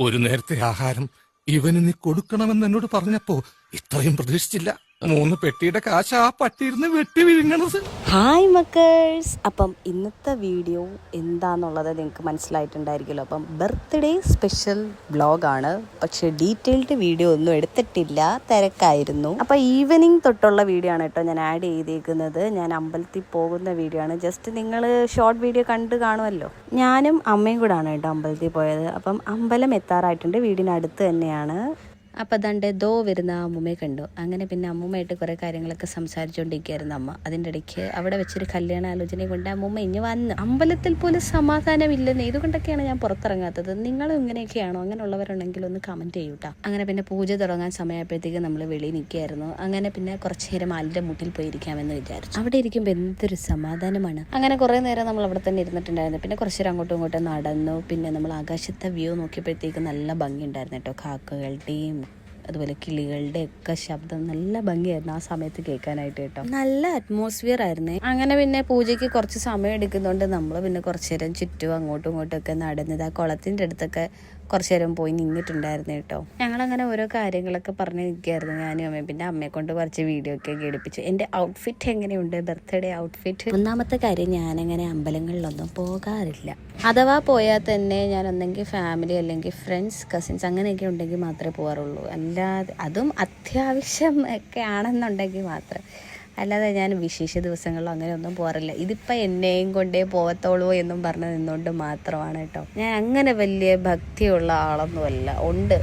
ഒരു നേരത്തെ ആഹാരം ഇവന് നീ കൊടുക്കണമെന്ന് എന്നോട് പറഞ്ഞപ്പോ ഇത്രയും പ്രതീക്ഷിച്ചില്ല. 3 പെട്ടിയുടെ കാശ് ആ പട്ടിയിരുന്ന് വെട്ടി വിഴുങ്ങണത്. ഹായ് മക്കേഴ്സ്, അപ്പം ഇന്നത്തെ വീഡിയോ എന്താന്നുള്ളത് നിങ്ങൾക്ക് മനസ്സിലായിട്ടുണ്ടായിരിക്കുമല്ലോ. അപ്പം ബർത്ത്ഡേ സ്പെഷ്യൽ വ്ളോഗാണ്, പക്ഷെ ഡീറ്റെയിൽഡ് വീഡിയോ ഒന്നും എടുത്തിട്ടില്ല, തിരക്കായിരുന്നു. അപ്പം ഈവനിങ് തൊട്ടുള്ള വീഡിയോ ആണ് കേട്ടോ ഞാൻ ആഡ് ചെയ്തേക്കുന്നത്. ഞാൻ അമ്പലത്തിൽ പോകുന്ന വീഡിയോ ആണ്. ജസ്റ്റ് നിങ്ങൾ ഷോർട്ട് വീഡിയോ കണ്ട് കാണുമല്ലോ. ഞാനും അമ്മയും കൂടാണ് കേട്ടോ അമ്പലത്തിൽ പോയത്. അപ്പം അമ്പലം എത്താറായിട്ടുണ്ട്, വീടിനടുത്ത് തന്നെയാണ്. അപ്പം അതാണ്ട് ദോ വരുന്ന അമ്മൂമ്മയെ കണ്ടു. അങ്ങനെ പിന്നെ അമ്മൂമ്മയായിട്ട് കുറേ കാര്യങ്ങളൊക്കെ സംസാരിച്ചുകൊണ്ടിരിക്കുകയായിരുന്നു അമ്മ. അതിൻ്റെ ഇടയ്ക്ക് അവിടെ വെച്ചൊരു കല്യാണ ആലോചന കൊണ്ട് അമ്മൂമ്മ ഇഞ്ഞ് വന്നു. അമ്പലത്തിൽ പോലും സമാധാനമില്ലെന്ന്, ഇതുകൊണ്ടൊക്കെയാണ് ഞാൻ പുറത്തിറങ്ങാത്തത്. നിങ്ങളും ഇങ്ങനെയൊക്കെയാണോ? അങ്ങനെയുള്ളവരുണ്ടെങ്കിൽ ഒന്ന് കമൻറ്റ് ചെയ്യൂട്ടാ. അങ്ങനെ പിന്നെ പൂജ തുടങ്ങാൻ സമയമായപ്പോഴത്തേക്ക് നമ്മൾ വെളിയിൽ നിൽക്കുകയായിരുന്നു. അങ്ങനെ പിന്നെ കുറച്ച് നേരം ആലിൻ്റെ മുട്ടിൽ പോയി ഇരിക്കാമെന്ന് വിചാരിച്ചു. അവിടെ ഇരിക്കുമ്പോൾ എന്തൊരു സമാധാനമാണ്. അങ്ങനെ കുറേ നേരം നമ്മൾ അവിടെ തന്നെ ഇരുന്നിട്ടുണ്ടായിരുന്നു. പിന്നെ കുറച്ച് നേരം അങ്ങോട്ടും ഇങ്ങോട്ടും നടന്നു. പിന്നെ നമ്മൾ ആകാശത്തെ വ്യൂ നോക്കിയപ്പോഴത്തേക്ക് നല്ല ഭംഗിയുണ്ടായിരുന്നു കേട്ടോ. കാക്കകളുടെയും അതുപോലെ കിളികളുടെ ഒക്കെ ശബ്ദം നല്ല ഭംഗിയായിരുന്നു ആ സമയത്ത് കേൾക്കാനായിട്ട് കേട്ടോ. നല്ല അറ്റ്മോസ്ഫിയർ ആയിരുന്നേ. അങ്ങനെ പിന്നെ പൂജയ്ക്ക് കുറച്ച് സമയം എടുക്കുന്നതുകൊണ്ട് നമ്മൾ പിന്നെ കുറച്ചു നേരം ചുറ്റും അങ്ങോട്ടും ഇങ്ങോട്ടും ഒക്കെ നടന്നത് ആ കുളത്തിൻ്റെ അടുത്തൊക്കെ കുറച്ചു നേരം പോയി നിന്നിട്ടുണ്ടായിരുന്നു കേട്ടോ. ഞങ്ങളങ്ങനെ ഓരോ കാര്യങ്ങളൊക്കെ പറഞ്ഞ് നിൽക്കുകയായിരുന്നു ഞാനും അമ്മയും. പിന്നെ അമ്മയെ കൊണ്ട് കുറച്ച് വീഡിയോ ഒക്കെ എടുപ്പിച്ചു. എൻ്റെ ഔട്ട്ഫിറ്റ് എങ്ങനെയുണ്ട്, ബർത്ത്ഡേ ഔട്ട്ഫിറ്റ്. ഒന്നാമത്തെ കാര്യം, ഞാനങ്ങനെ അമ്പലങ്ങളിലൊന്നും പോകാറില്ല. അഥവാ പോയാൽ തന്നെ ഞാൻ ഒന്നെങ്കിൽ ഫാമിലി അല്ലെങ്കിൽ ഫ്രണ്ട്സ്, കസിൻസ് അങ്ങനെയൊക്കെ ഉണ്ടെങ്കിൽ മാത്രമേ പോകാറുള്ളൂ. അല്ലാതെ അതും അത്യാവശ്യം ഒക്കെ ആണെന്നുണ്ടെങ്കിൽ മാത്രം, അല്ലാതെ ഞാൻ വിശേഷ ദിവസങ്ങളിലോ അങ്ങനെ ഒന്നും പോകാറില്ല. ഇതിപ്പോൾ എന്നെയും കൊണ്ടേ പോകത്തോളൂ എന്നും പറഞ്ഞ് നിന്നുകൊണ്ട് മാത്രമാണ് കേട്ടോ. ഞാൻ അങ്ങനെ വലിയ ഭക്തിയുള്ള ആളൊന്നുമല്ല. ഉണ്ട്,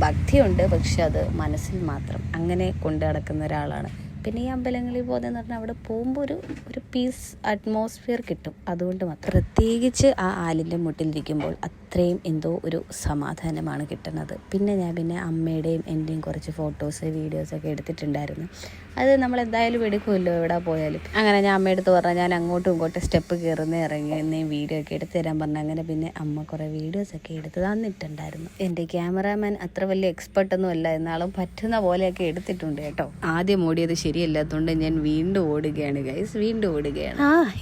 ഭക്തിയുണ്ട്, പക്ഷെ അത് മനസ്സിൽ മാത്രം അങ്ങനെ കൊണ്ട് നടക്കുന്ന ഒരാളാണ്. പിന്നെ ഈ അമ്പലങ്ങളിൽ പോകുന്നതെന്ന് പറഞ്ഞാൽ അവിടെ പോകുമ്പോൾ ഒരു പീസ് അറ്റ്മോസ്ഫിയർ കിട്ടും. അതുകൊണ്ട് മാത്രം, പ്രത്യേകിച്ച് ആ ആലിൻ്റെ മുട്ടിലിരിക്കുമ്പോൾ അത്രയും എന്തോ ഒരു സമാധാനമാണ് കിട്ടുന്നത്. പിന്നെ ഞാൻ അമ്മയുടെയും എൻ്റെയും കുറച്ച് ഫോട്ടോസ് വീഡിയോസൊക്കെ എടുത്തിട്ടുണ്ടായിരുന്നു. അത് നമ്മൾ എന്തായാലും എടുക്കുമല്ലോ എവിടെ പോയാലും. അങ്ങനെ ഞാൻ അമ്മയെടുത്ത് പറഞ്ഞാൽ ഞാൻ അങ്ങോട്ടും ഇങ്ങോട്ടും സ്റ്റെപ്പ് കയറുന്ന ഇറങ്ങുന്നേയും വീഡിയോ ഒക്കെ എടുത്ത് തരാൻ പറഞ്ഞു. അങ്ങനെ പിന്നെ അമ്മ കുറേ വീഡിയോസൊക്കെ എടുത്ത് തന്നിട്ടുണ്ടായിരുന്നു. എൻ്റെ ക്യാമറാമാൻ അത്ര വലിയ എക്സ്പെർട്ടൊന്നും അല്ല, എന്നാലും പറ്റുന്ന പോലെയൊക്കെ എടുത്തിട്ടുണ്ട് കേട്ടോ. ആദ്യം ഓടിയത് ശരിയല്ലാത്തതുകൊണ്ട് ഞാൻ വീണ്ടും ഓടുകയാണ് ഗൈസ്, വീണ്ടും ഓടുകയാണ്.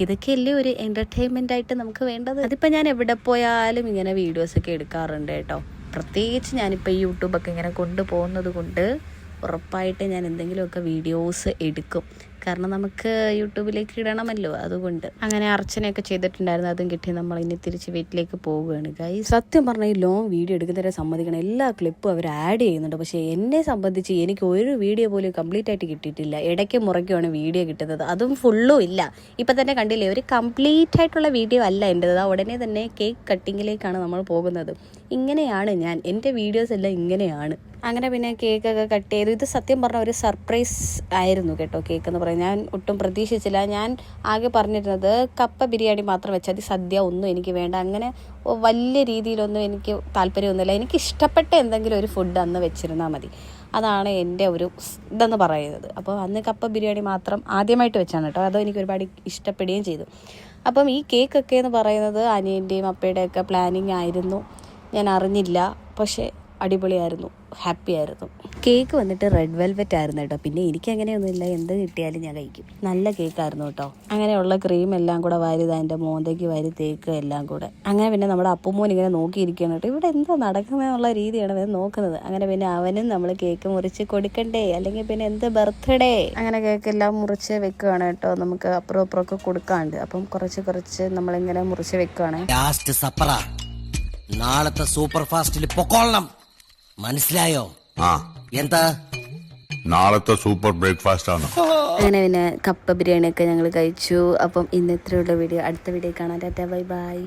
ഇതൊക്കെയല്ലേ ഒരു എൻ്റർടൈൻമെൻ്റ് ആയിട്ട് നമുക്ക് വേണ്ടത്. അതിപ്പോൾ ഞാൻ എവിടെ പോയാലും ഇങ്ങനെ വീഡിയോസൊക്കെ എടുക്കാറുണ്ട് കേട്ടോ. പ്രത്യേകിച്ച് ഞാനിപ്പോൾ യൂട്യൂബൊക്കെ ഇങ്ങനെ കൊണ്ടുപോകുന്നത് കൊണ്ട് ഉറപ്പായിട്ട് ഞാൻ എന്തെങ്കിലുമൊക്കെ വീഡിയോസ് എടുക്കും. കാരണം നമുക്ക് യൂട്യൂബിലേക്ക് ഇടണമല്ലോ, അതുകൊണ്ട്. അങ്ങനെ അർച്ചനയൊക്കെ ചെയ്തിട്ടുണ്ടായിരുന്നു, അതും കിട്ടി. നമ്മൾ ഇനി തിരിച്ച് വീട്ടിലേക്ക് പോവുകയാണ് ഗൈസ്. സത്യം പറഞ്ഞാൽ ഈ ലോങ് വീഡിയോ എടുക്കുന്നവരെ സമ്മതിക്കണം, എല്ലാ ക്ലിപ്പും അവർ ആഡ് ചെയ്യുന്നുണ്ട്. പക്ഷേ എന്നെ സംബന്ധിച്ച് എനിക്ക് ഒരു വീഡിയോ പോലും കംപ്ലീറ്റ് ആയിട്ട് കിട്ടിയിട്ടില്ല. ഇടയ്ക്ക് മുറയ്ക്കുമാണ് വീഡിയോ കിട്ടുന്നത്, അതും ഫുള്ളും ഇല്ല. ഇപ്പം തന്നെ കണ്ടില്ലേ, ഒരു കംപ്ലീറ്റ് ആയിട്ടുള്ള വീഡിയോ അല്ല എൻ്റെത്. ഉടനെ തന്നെ കേക്ക് കട്ടിങ്ങിലേക്കാണ് നമ്മൾ പോകുന്നത്. ഇങ്ങനെയാണ് ഞാൻ, എൻ്റെ വീഡിയോസ് എല്ലാം ഇങ്ങനെയാണ്. അങ്ങനെ പിന്നെ കേക്കൊക്കെ കട്ട് ചെയ്തു. ഇത് സത്യം പറഞ്ഞാൽ ഒരു സർപ്രൈസ് ആയിരുന്നു കേട്ടോ, കേക്ക് എന്ന് പറയുന്നത്. ഞാൻ ഒട്ടും പ്രതീക്ഷിച്ചില്ല. ഞാൻ ആകെ പറഞ്ഞിരുന്നത് കപ്പ ബിരിയാണി മാത്രം വെച്ചാൽ മതി, സദ്യ ഒന്നും എനിക്ക് വേണ്ട. അങ്ങനെ വലിയ രീതിയിലൊന്നും എനിക്ക് താല്പര്യമൊന്നുമില്ല. എനിക്ക് ഇഷ്ടപ്പെട്ട എന്തെങ്കിലും ഒരു ഫുഡ് അന്ന് വെച്ചിരുന്നാൽ മതി, അതാണ് എൻ്റെ ഒരു ഇതെന്ന് പറയുന്നത്. അപ്പോൾ അന്ന് കപ്പ ബിരിയാണി മാത്രം ആദ്യമായിട്ട് വെച്ചാണ് കേട്ടോ. അതോ എനിക്ക് ഒരുപാട് ഇഷ്ടപ്പെടുകയും ചെയ്തു. അപ്പം ഈ കേക്കൊക്കെ എന്ന് പറയുന്നത് അനിയൻ്റെയും അപ്പയുടെയൊക്കെ പ്ലാനിങ് ആയിരുന്നു. ഞാൻ അറിഞ്ഞില്ല, പക്ഷേ അടിപൊളിയായിരുന്നു, ഹാപ്പി ആയിരുന്നു. കേക്ക് വന്നിട്ട് റെഡ് വെൽവെറ്റ് ആയിരുന്നു കേട്ടോ. പിന്നെ എനിക്ക് അങ്ങനെയൊന്നുമില്ല, എന്ത് കിട്ടിയാലും ഞാൻ കഴിക്കും. നല്ല കേക്കായിരുന്നു കേട്ടോ. അങ്ങനെയുള്ള ക്രീം എല്ലാം കൂടെ വാരി അതിൻ്റെ മോന്തയ്ക്ക് വാരി തേക്ക് എല്ലാം കൂടെ. അങ്ങനെ പിന്നെ നമ്മുടെ അപ്പുമോൻ ഇങ്ങനെ നോക്കിയിരിക്കുകയാണ് കേട്ടോ, ഇവിടെ എന്താ നടക്കുന്നതെന്നുള്ള രീതിയാണ് അവൻ നോക്കുന്നത്. അങ്ങനെ പിന്നെ അവനും നമ്മൾ കേക്ക് മുറിച്ച് കൊടുക്കണ്ടേ, അല്ലെങ്കിൽ പിന്നെ എന്ത് ബർത്ത്ഡേ. അങ്ങനെ കേക്കെല്ലാം മുറിച്ച് വെക്കുകയാണ് കേട്ടോ. നമുക്ക് അപ്പുറം അപ്പുറമൊക്കെ കൊടുക്കാണ്ട്, അപ്പം കുറച്ച് നമ്മളിങ്ങനെ മുറിച്ച് വെക്കുകയാണ്. ലാസ്റ്റ് സപ്പറ നാളത്തെ സൂപ്പർ ഫാസ്റ്റിൽ പൊക്കോളണം, മനസ്സിലായോ? എന്താ നാളത്തെ സൂപ്പർ ബ്രേക്ക്ഫാസ്റ്റ് ആണ്. അങ്ങനെ പിന്നെ കപ്പ ബിരിയാണിയൊക്കെ ഞങ്ങൾ കഴിച്ചു. അപ്പം ഇന്ന് ഇത്രയുള്ള വീഡിയോ. അടുത്ത വീഡിയോ കാണാൻ. Tata, bye bye.